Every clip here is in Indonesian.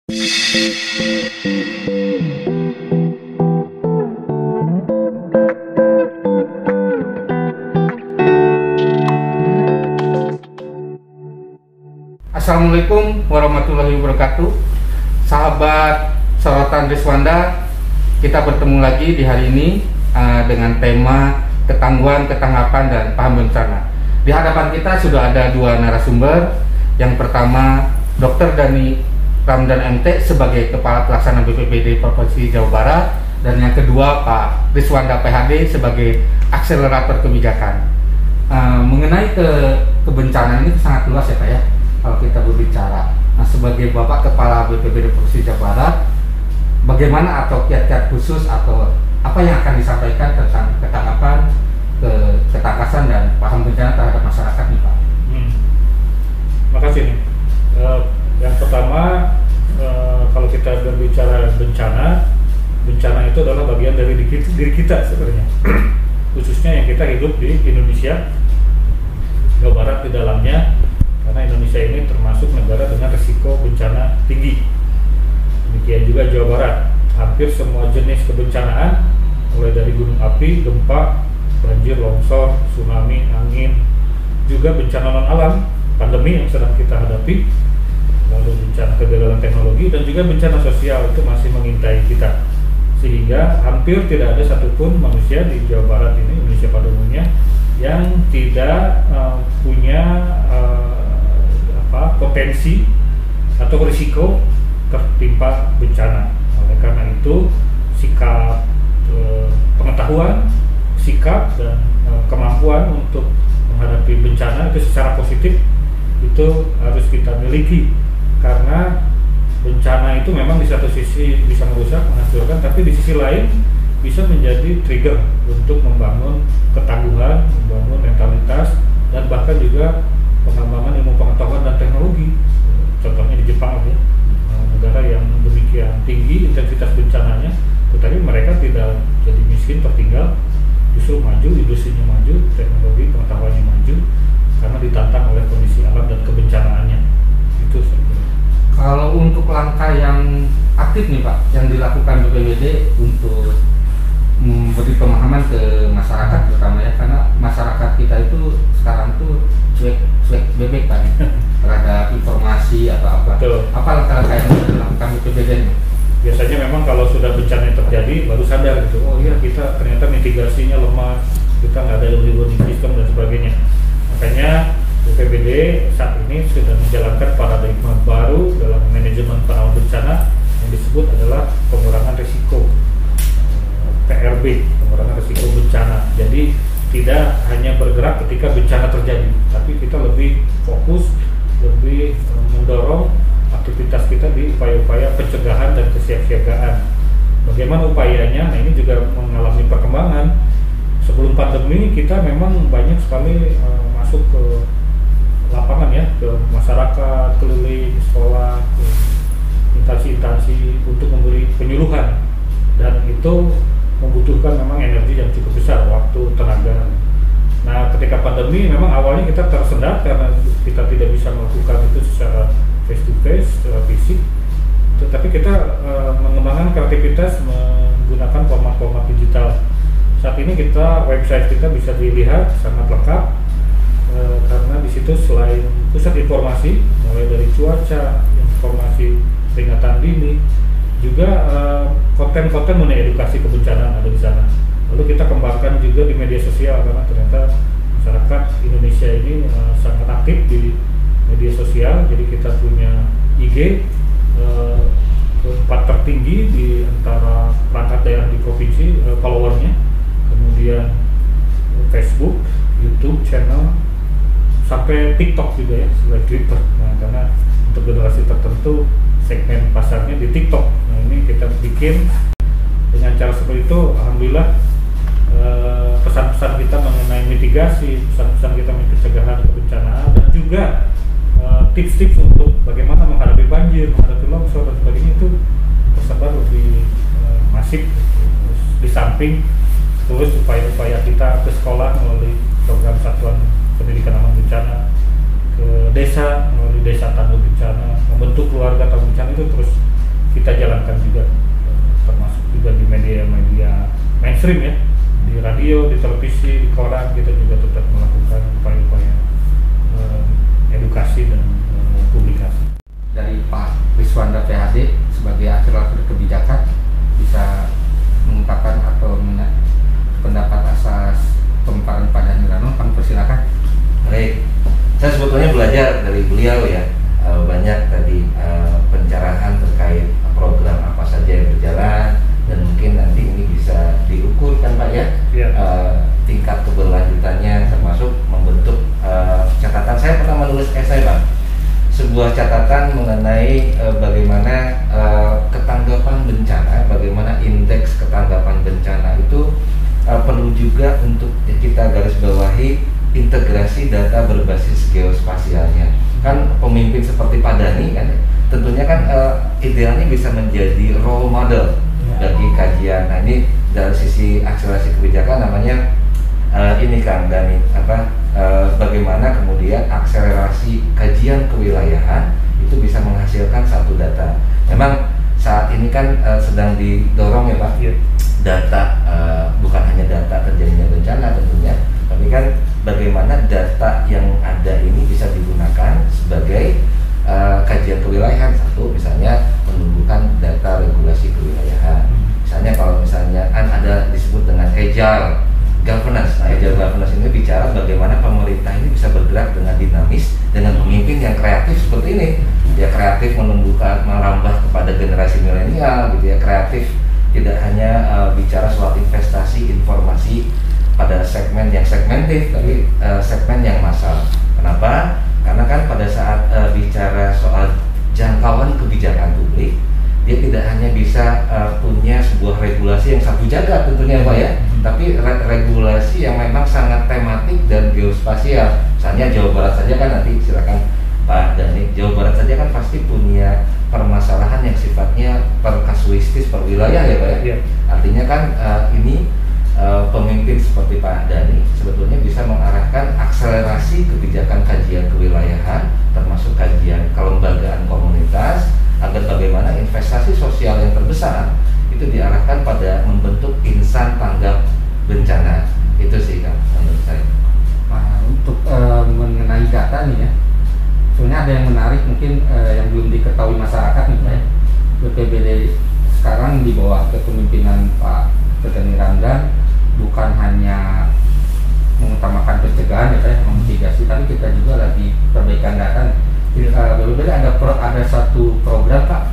Assalamualaikum warahmatullahi wabarakatuh. Sahabat Sorotan Riswanda, kita bertemu lagi di hari ini dengan tema ketangguhan, ketanggapan, dan paham bencana. Di hadapan kita sudah ada dua narasumber. Yang pertama Dr. Dhani Ramdan MT sebagai Kepala Pelaksana BPBD Provinsi Jawa Barat, dan yang kedua Pak Riswanda PhD sebagai Akselerator Kebijakan. Mengenai kebencanaan ini sangat luas ya Pak ya, kalau kita berbicara. Nah, sebagai Bapak Kepala BPBD Provinsi Jawa Barat, bagaimana atau kiat-kiat khusus atau apa yang akan disampaikan tentang ketanggapan, ketangkasan, dan paham bencana terhadap masyarakat nih Pak? Makasih nih. Yang pertama, kalau kita berbicara bencana itu adalah bagian dari diri kita sebenarnya. Khususnya yang kita hidup di Indonesia, Jawa Barat di dalamnya, karena Indonesia ini termasuk negara dengan risiko bencana tinggi. Demikian juga Jawa Barat, hampir semua jenis kebencanaan, mulai dari gunung api, gempa, banjir, longsor, tsunami, angin, juga bencana non alam, pandemi yang sedang kita hadapi, lalu bencana kegagalan teknologi, dan juga bencana sosial itu masih mengintai kita. Sehingga hampir tidak ada satupun manusia di Jawa Barat ini, Indonesia pada umumnya, yang tidak punya potensi atau risiko tertimpa bencana. Oleh karena itu, sikap pengetahuan, sikap, dan kemampuan untuk menghadapi bencana itu secara positif itu harus kita miliki, karena bencana itu memang di satu sisi bisa merusak, menghancurkan, tapi di sisi lain bisa menjadi trigger untuk membangun ketangguhan, membangun mentalitas, dan bahkan juga pengembangan ilmu pengetahuan dan teknologi. Contohnya di Jepang ya, negara yang demikian tinggi intensitas bencananya, tetapi mereka tidak jadi miskin tertinggal, justru maju, industrinya maju, teknologi pengetahuannya maju, karena ditantang oleh kondisi alam dan kebencanaannya. Itu sebenarnya. Kalau untuk langkah yang aktif nih Pak, yang dilakukan BPBD untuk memberi pemahaman ke masyarakat terutama ya, karena masyarakat kita itu sekarang tuh cuek bebek Pak terhadap informasi atau apa. Betul. Apa langkah-langkah yang dilakukan BPBD nih? Biasanya memang kalau sudah bencana yang terjadi baru sadar gitu, oh iya kita ternyata mitigasinya lemah, kita nggak ada early warning system dan sebagainya. Makanya BPBD saat ini sudah menjalankan paradigma baru dalam manajemen penanggulangan bencana yang disebut adalah pengurangan risiko, PRB, pengurangan risiko bencana. Jadi tidak hanya bergerak ketika bencana terjadi, tapi kita lebih fokus, lebih mendorong aktivitas kita di upaya-upaya pencegahan dan kesiapsiagaan. Bagaimana upayanya? Nah, ini juga mengalami perkembangan. Sebelum pandemi kita memang banyak sekali masuk ke lapangan ya, ke masyarakat, keliling, sekolah, ke instansi-instansi untuk memberi penyuluhan, dan itu membutuhkan memang energi yang cukup besar, waktu, tenaga. Nah, ketika pandemi memang awalnya kita tersendat karena kita tidak bisa melakukan itu secara face to face, secara fisik. Tetapi kita mengembangkan kreativitas menggunakan format-format digital. Saat ini website kita bisa dilihat sangat lengkap, karena di situ selain pusat informasi mulai dari cuaca, informasi peringatan dini, juga konten-konten mengenai edukasi kebencanaan ada di sana. Lalu kita kembangkan juga di media sosial, karena ternyata masyarakat Indonesia ini sangat aktif di media sosial. Jadi kita punya IG keempat tertinggi di antara perangkat daerah di provinsi followernya, kemudian Facebook, YouTube channel, sampai TikTok juga ya, selain Twitter. Nah, karena untuk generasi tertentu segmen pasarnya di TikTok. Nah, ini kita bikin dengan cara seperti itu. Alhamdulillah pesan-pesan kita mengenai mitigasi, pesan-pesan kita mengenai pencegahan kebencanaan, dan juga tips-tips untuk bagaimana menghadapi banjir, menghadapi longsor dan sebagainya itu tersebar lebih masif. Di samping terus upaya-upaya kita ke sekolah melalui program Satuan Pendidikan Aman Bencana, ke desa melalui Desa Tangguh Bencana, membentuk keluarga tangguh bencana, itu terus mainstream ya, di radio, di televisi, di koran kita juga tetap melakukan upaya-upaya edukasi dan publikasi. Dari Pak Riswanda PhD sebagai akselerator kebijakan bisa mengungkapkan atau pendapat asas pemaparan Pak Dhani Rano, kami persilakan. Baik, saya sebetulnya belajar dari beliau ya, banyak tadi pencerahan terkait program apa saja yang berjalan, dan mungkin nanti ini bisa diukur kan Pak ya, tingkat keberlanjutannya, termasuk membentuk catatan. Saya pernah menulis esai Pak, sebuah catatan mengenai bagaimana ketanggapan bencana, bagaimana indeks ketanggapan bencana itu perlu juga untuk kita garis bawahi integrasi data berbasis geospasialnya. Kan pemimpin seperti Pak Dhani kan tentunya kan idealnya bisa menjadi role model bagi kajian. Nah ini dari sisi akselerasi kebijakan namanya ini Kang Dhani bagaimana kemudian akselerasi kajian kewilayahan itu bisa menghasilkan satu data. Memang saat ini kan sedang didorong ya Pak, data bukan hanya data terjadinya bencana tentunya, tapi kan bagaimana data yang ada ini bisa digunakan sebagai kajian kewilayahan. Satu misalnya menumbuhkan data regulasi kewilayahan. Misalnya kalau misalnya kan ada disebut dengan agile governance. Nah, agile governance ini bicara bagaimana pemerintah ini bisa bergerak dengan dinamis dengan pemimpin yang kreatif seperti ini. Ya kreatif menumbuhkan, merambah kepada generasi milenial gitu ya, kreatif tidak hanya bicara soal investasi informasi pada segmen yang segmentif, tapi segmen yang massal. Kenapa? Karena kan pada saat bicara soal jangkauan kebijakan publik, dia tidak hanya bisa punya sebuah regulasi yang satu jagat tentunya Pak ya, tapi regulasi yang memang sangat tematik dan geospasial. Misalnya Jawa Barat saja kan, nanti silakan Pak Dhani, Jawa Barat saja kan pasti punya permasalahan yang sifatnya per kasuistis, per wilayah ya Pak ya. Artinya kan ini pemimpin seperti Pak Dhani sebetulnya bisa mengarahkan akselerasi kebijakan kajian kewilayahan, termasuk kajian kelembagaan komunitas, agar bagaimana investasi sosial yang terbesar itu diarahkan pada membentuk insan tanggap bencana. Itu sih Kang menurut saya. Nah, untuk mengenai data nih ya, sebenarnya ada yang menarik mungkin yang belum diketahui masyarakat nih Pak ya. BPBD sekarang di bawah kepemimpinan Pak Dhani Ramdan bukan hanya mengutamakan pencegahan ya Pak ya, mitigasi, tapi kita juga lagi perbaikan data. BPBD ada satu program Pak,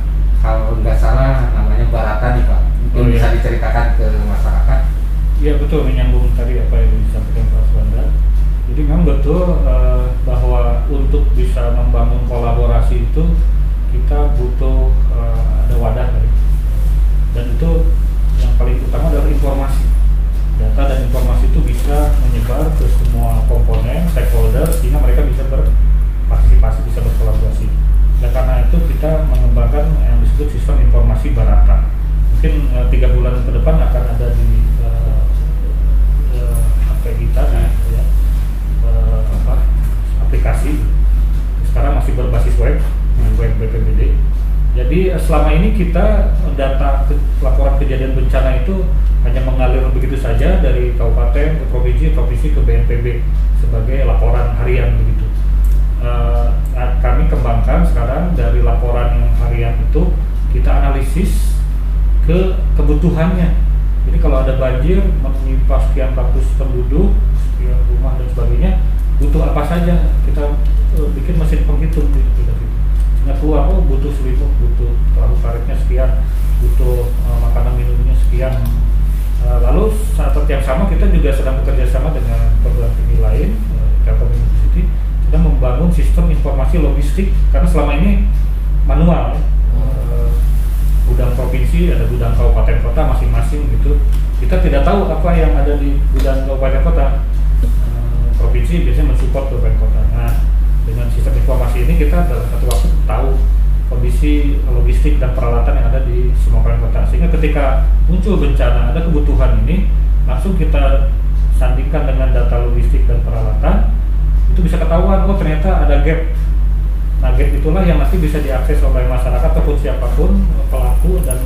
kalau nggak salah namanya Barata nih Pak, mungkin bisa diceritakan ke masyarakat. Iya betul, menyambung tadi apa yang disampaikan Pak Swanda. Jadi memang betul bahwa untuk bisa membangun kolaborasi itu kita butuh ada wadah tadi. Dan itu yang paling utama adalah informasi. Data dan informasi itu bisa menyebar ke semua komponen stakeholder sehingga mereka bisa berpartisipasi, bisa berkolaborasi. Dan karena itu kita mengembangkan yang disebut sistem informasi Barata. Mungkin 3 bulan ke depan akan ada di HP kita ya, aplikasi. Sekarang masih berbasis web, web BPBD. Jadi selama ini kita data laporan kejadian bencana itu hanya mengalir begitu saja dari kabupaten ke provinsi, provinsi ke BNPB sebagai laporan harian begitu. Kami kembangkan sekarang dari laporan yang harian itu kita analisis ke kebutuhannya. Jadi kalau ada banjir menimpa sekian ratus penduduk, sekian rumah dan sebagainya, butuh apa saja, kita bikin mesin penghitung gitu. Sehingga keluar, oh butuh selimut, butuh perahu karetnya sekian, butuh makanan minumnya sekian. Lalu saat yang sama kita juga sedang bekerja sama dengan perguruan tinggi lain, Telkom University, sedang membangun sistem informasi logistik karena selama ini manual. Gudang provinsi, ada gudang kabupaten kota masing-masing gitu. Kita tidak tahu apa yang ada di gudang kabupaten kota. Provinsi biasanya mensupport kabupaten kota. Nah, dengan sistem informasi ini kita dalam satu waktu tahu kondisi logistik dan peralatan yang ada di semua kabupaten kota. Sehingga ketika muncul bencana, ada kebutuhan ini, langsung kita sandingkan dengan data logistik dan peralatan, itu bisa ketahuan, oh ternyata ada gap. Nah, gap itulah yang nanti bisa diakses oleh masyarakat ataupun siapapun pelaku dan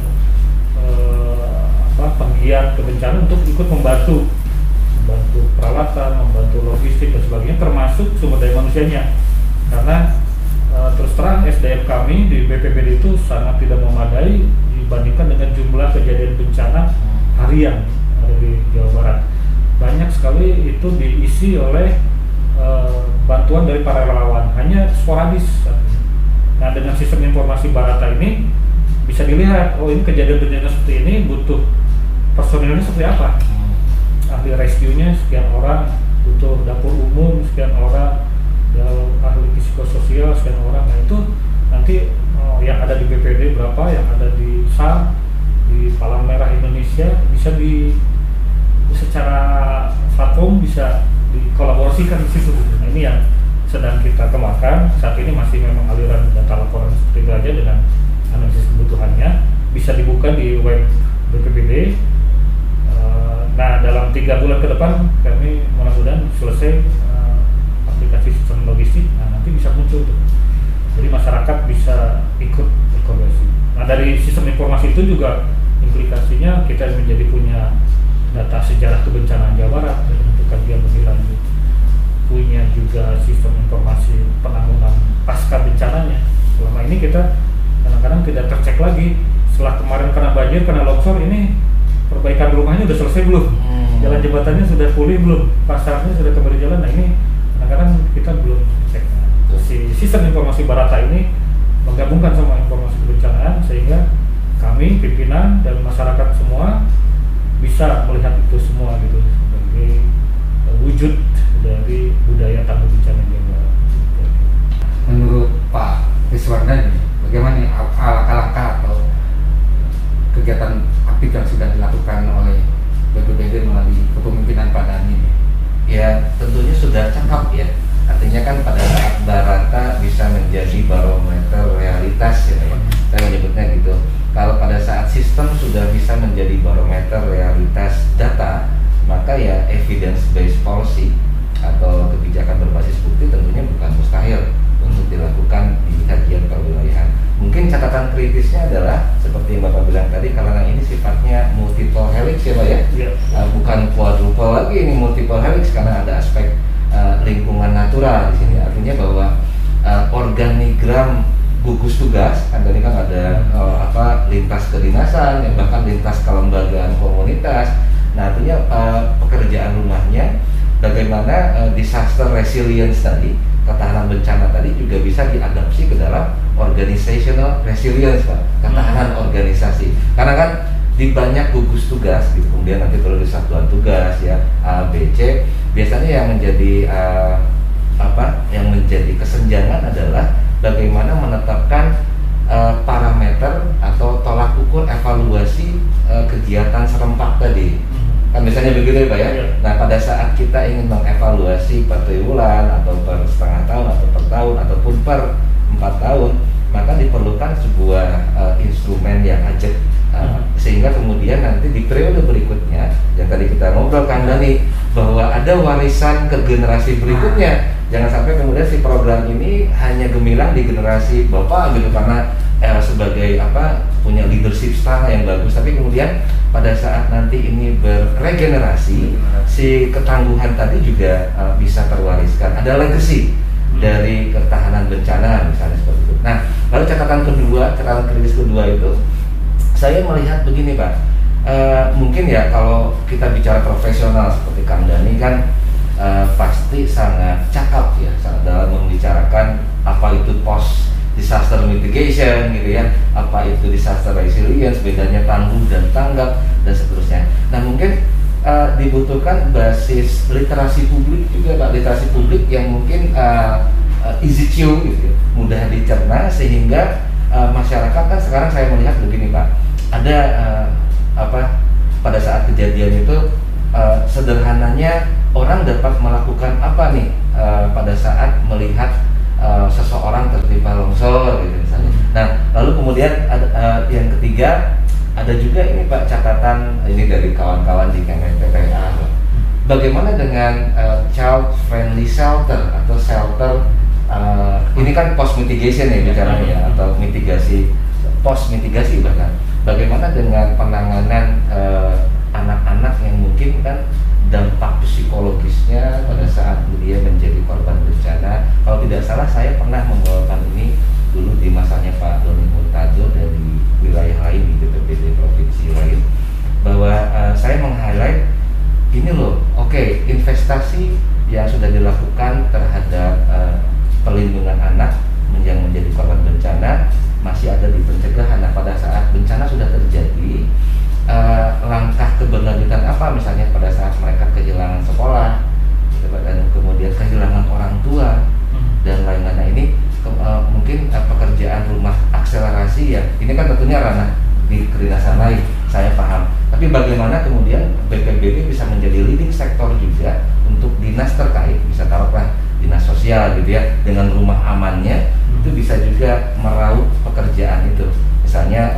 giat kebencanaan untuk ikut membantu peralatan, membantu logistik dan sebagainya, termasuk sumber daya manusianya. Karena terus terang SDM kami di BPBD itu sangat tidak memadai dibandingkan dengan jumlah kejadian bencana harian ada di Jawa Barat. Banyak sekali itu diisi oleh bantuan dari para relawan, hanya sporadis. Nah, dengan sistem informasi Barata ini bisa dilihat, oh ini kejadian bencana seperti ini butuh personilnya seperti apa, ahli rescue-nya sekian orang, butuh dapur umum sekian orang, ahli psikososial sekian orang. Nah itu nanti yang ada di BPD berapa, yang ada di SAR, di Palang Merah Indonesia bisa secara platform bisa dikolaborasikan di situ. Nah ini yang sedang kita kembangkan. Saat ini masih memang aliran data laporan seperti itu aja dengan analisis kebutuhannya, bisa dibuka di web BPBD. Nah dalam 3 bulan ke depan kami mudah-mudahan selesai aplikasi sistem logistik. Nah nanti bisa muncul tuh, jadi masyarakat bisa ikut berkolaborasi. Nah dari sistem informasi itu juga implikasinya kita menjadi punya data sejarah kebencanaan Jawa Barat untuk kajian lebih lanjut, punya juga sistem informasi penanggulangan pasca bencananya. Selama ini kita kadang-kadang tidak tercek lagi, setelah kemarin kena banjir, kena longsor, ini perbaikan rumahnya sudah selesai belum, jalan jembatannya sudah pulih belum, pasarnya sudah kembali jalan. Nah ini kadang-kadang kita belum cek. Nah, si sistem informasi Barata ini menggabungkan sama informasi kebencanaan sehingga kami pimpinan dan masyarakat semua bisa melihat itu semua gitu sebagai wujud dari budaya tangguh bencana Jawa Barat. Menurut Pak Riswanda ini, bagaimana langkah-langkah atau kegiatan aktif yang sudah dilakukan oleh BPBD melalui kepemimpinan Pak Dhani? Ya tentunya sudah cakep ya. Artinya kan pada saat Barata bisa menjadi barometer realitas ya, saya menyebutnya gitu. Kalau pada saat sistem sudah bisa menjadi barometer realitas data, maka ya evidence based policy atau kebijakan berbasis bukti tentunya bukan mustahil untuk dilakukan di kajian perwilayahan. Mungkin catatan kritisnya adalah seperti yang Bapak bilang tadi, karena ini sifatnya multiple helix ya Pak ya, bukan quadruple lagi, ini multiple helix karena ada aspek lingkungan natural di sini. Artinya bahwa organigram gugus tugas, kan tadi kan ada lintas kedinasan, yang bahkan lintas kelembagaan komunitas. Nah artinya pekerjaan rumahnya bagaimana disaster resilience tadi, ketahanan bencana tadi juga bisa diadopsi ke dalam organizational resilience Pak, ketahanan organisasi. Karena kan di banyak gugus tugas gitu, kemudian nanti kalau di satuan tugas ya A, B, C, biasanya yang menjadi yang menjadi kesenjangan adalah bagaimana menetapkan parameter atau tolak ukur evaluasi kegiatan serempak tadi. Kan biasanya begitu ya Pak ya. Nah pada saat kita ingin mengevaluasi per triwulan atau per setengah tahun atau per tahun ataupun per 4 tahun, maka diperlukan sebuah instrumen yang ajak sehingga kemudian nanti di periode berikutnya yang tadi kita ngobrol Kang Dhani, bahwa ada warisan ke generasi berikutnya. Jangan sampai kemudian si program ini hanya gemilang di generasi Bapak gitu karena sebagai punya leadership style yang bagus, tapi kemudian pada saat nanti ini beregenerasi, si ketangguhan tadi juga bisa terwariskan. Ada legacy dari ketahanan bencana misalnya seperti itu. Nah, lalu catatan kritis kedua itu saya melihat begini Pak, mungkin ya kalau kita bicara profesional seperti Kang Dhani kan pasti sangat cakap ya dalam membicarakan apa itu post disaster mitigation gitu ya, apa itu disaster resilience, bedanya tangguh dan tanggap dan seterusnya. Nah mungkin dibutuhkan basis literasi publik juga Pak, literasi publik yang mungkin easy chew gitu, mudah dicerna sehingga masyarakat kan sekarang saya melihat begini Pak, ada pada saat kejadian itu sederhananya orang dapat melakukan apa nih pada saat melihat seseorang tertimpa longsor gitu misalnya. Nah lalu kemudian ada yang ketiga, ada juga ini Pak catatan ini dari kawan-kawan di Kemen PPA, bagaimana dengan child friendly shelter atau shelter ini kan post mitigation ya bicaranya ya, atau mitigasi post mitigasi bahkan. Bagaimana dengan penanganan anak-anak yang mungkin kan dampak psikologisnya pada saat dia menjadi korban bencana. Kalau tidak salah saya pernah membawakan ini dulu di masanya Pak Doni Murtado dari wilayah lain di BPBD provinsi lain, bahwa saya meng-highlight ini loh, oke, investasi yang sudah dilakukan terhadap perlindungan anak yang menjadi korban bencana masih ada di pencegahan. Nah, pada saat bencana sudah terjadi, langkah keberlanjutan apa, misalnya pada saat mereka kehilangan sekolah dan kemudian kehilangan orang tua dan lain-lain. Nah, ini mungkin pekerjaan rumah akselerasi ya, ini kan tentunya ranah di kedinasan lain, saya paham, tapi bagaimana kemudian BPBD bisa menjadi leading sektor juga untuk dinas terkait, bisa taruhlah dinas sosial gitu ya, dengan rumah amannya itu bisa juga meraup pekerjaan itu, misalnya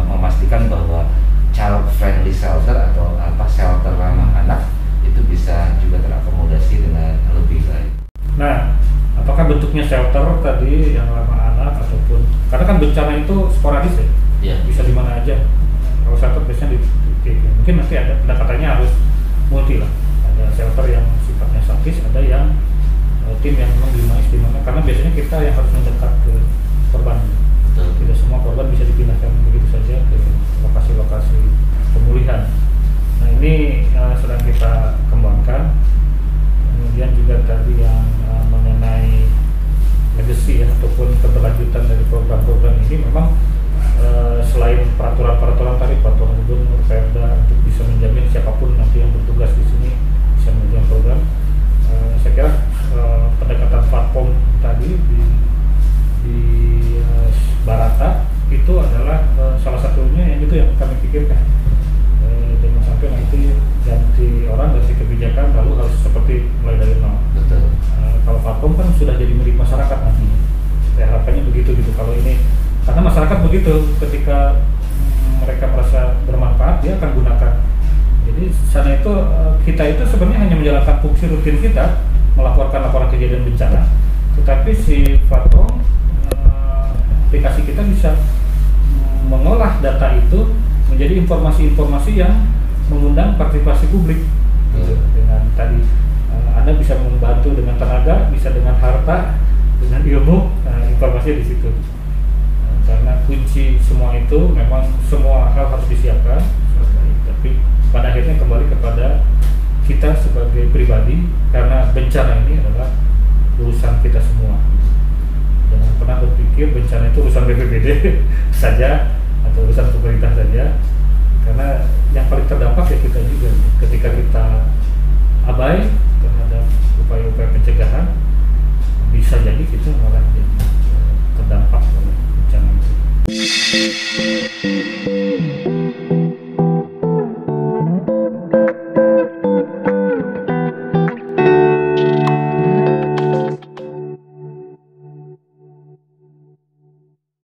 memastikan bahwa child friendly shelter atau shelter ramah anak itu bisa juga terakomodasi dengan lebih baik. Nah, apakah bentuknya shelter tadi yang ramah anak ataupun karena kan bencana itu sporadis ya, Yeah. bisa di mana aja. Kalau shelter biasanya mungkin nanti ada pendekatannya harus multi lah. Ada shelter yang sifatnya statis, ada yang tim yang memang dinamik di mana, karena biasanya kita yang harus mendekat ke korban. Betul. Tidak semua korban bisa dipindahkan begitu saja ke lokasi-lokasi pemulihan. Nah, ini sedang kita kembangkan. Kemudian juga tadi yang mengenai legacy ya, ataupun keberlanjutan dari program-program ini memang selain peraturan-peraturan tadi, peraturan gubernur, Perda untuk bisa menjamin siapapun nanti yang bertugas di sini bisa menjalankan program. Saya kira pendekatan platform tadi di Barata itu adalah salah satunya yang itu yang kami pikirkan. Jangan sampai nanti ganti orang, ganti kebijakan lalu harus seperti mulai dari nol. Betul. Kalau platform kan sudah jadi milik masyarakat nanti. Saya harapannya begitu gitu. Kalau ini karena masyarakat begitu, ketika mereka merasa bermanfaat dia akan gunakan. Jadi sana itu kita itu sebenarnya hanya menjalankan fungsi rutin kita, melaporkan laporan kejadian bencana. Tetapi si platform aplikasi kita bisa mengolah data itu menjadi informasi-informasi yang mengundang partisipasi publik. Dengan tadi Anda bisa membantu dengan tenaga, bisa dengan harta, dengan ilmu, informasinya di situ. Karena kunci semua itu memang semua hal harus disiapkan, tapi pada akhirnya kembali kepada kita sebagai pribadi, karena bencana ini adalah urusan kita semua. Jangan pernah berpikir bencana itu urusan BPBD saja atau urusan